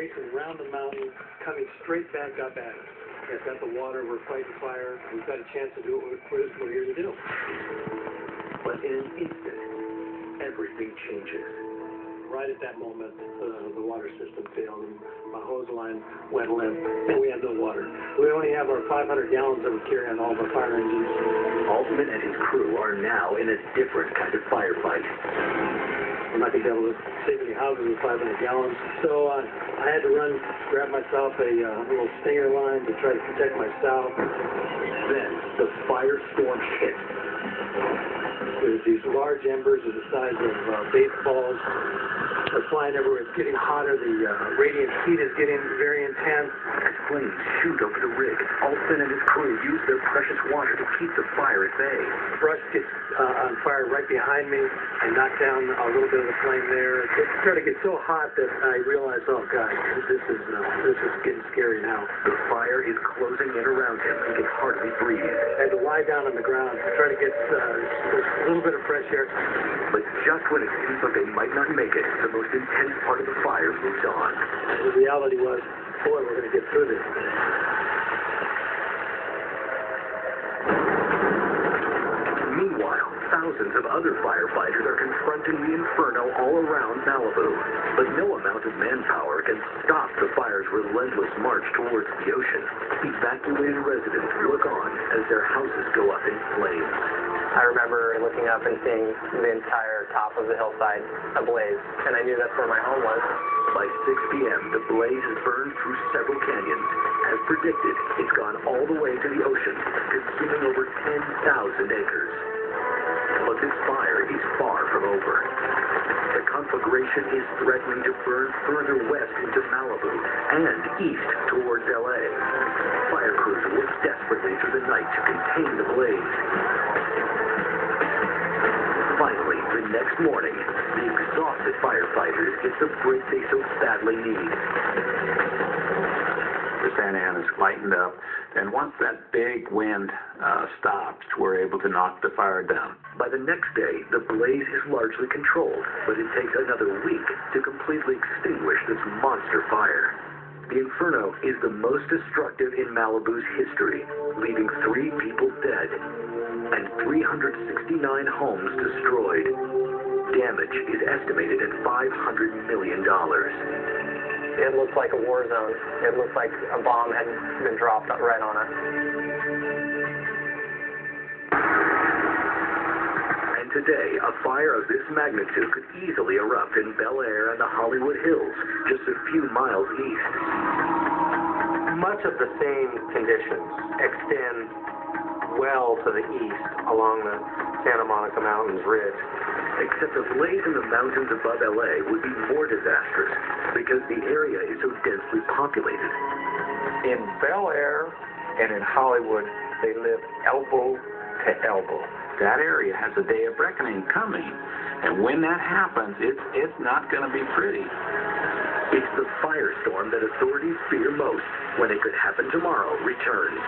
racing around the mountain, coming straight back up at us. We've got the water, we're fighting fire, we've got a chance to do what we're here to do. But in an instant, everything changes. Right at that moment, the water system failed, and my hose line went limp, and we had no water. We only have our 500 gallons that we carry on all of our fire engines. Altman and his crew are now in a different kind of firefight. I'm not going to be able to save any houses with 500 gallons, so I had to run, grab myself a little stinger line to try to protect myself. Then the firestorm hit. There's these large embers of the size of baseballs. They're flying everywhere. It's getting hotter. The radiant heat is getting very intense. As flames shoot over the rig, Altman and his crew use their precious water to keep the fire at bay. The brush gets on fire right behind me. I knock down a little bit of the flame there. It started to get so hot that I realized, oh God, this is getting scary now. The fire is closing in around him. He can hardly breathe. I had to lie down on the ground to try to get a little bit of fresh air. But just when it seems like they might not make it, the most intense part of the fire moves on. The reality was, boy, we're going to get through this. Meanwhile, thousands of other firefighters are confronting the inferno all around Malibu. But no amount of manpower can stop the fire's relentless march towards the ocean. Evacuated residents look on as their houses go up in flames. I remember looking up and seeing the entire top of the hillside ablaze, and I knew that's where my home was. By 6 p.m., the blaze has burned through several canyons. As predicted, it's gone all the way to the ocean, consuming over 10,000 acres. But this fire is far from over. The conflagration is threatening to burn further west into Malibu and east towards L.A. Fire crews work desperately through the night to contain the blaze. Finally, the next morning, the exhausted firefighters get the break they so badly need. The Santa Ana's lightened up, and once that big wind stops, we're able to knock the fire down. By the next day, the blaze is largely controlled, but it takes another week to completely extinguish this monster fire. The inferno is the most destructive in Malibu's history, leaving 3 people dead and 369 homes destroyed. Damage is estimated at $500 million. It looked like a war zone. It looked like a bomb had been dropped right on us. And today, a fire of this magnitude could easily erupt in Bel Air and the Hollywood Hills, just a few miles east. Much of the same conditions extend well to the east along the Santa Monica Mountains Ridge. Except a blaze in the mountains above L.A. would be more disastrous because the area is so densely populated. In Bel Air and in Hollywood, they live elbow to elbow. That area has a day of reckoning coming, and when that happens, it's not going to be pretty. It's the firestorm that authorities fear most when it could happen tomorrow returns.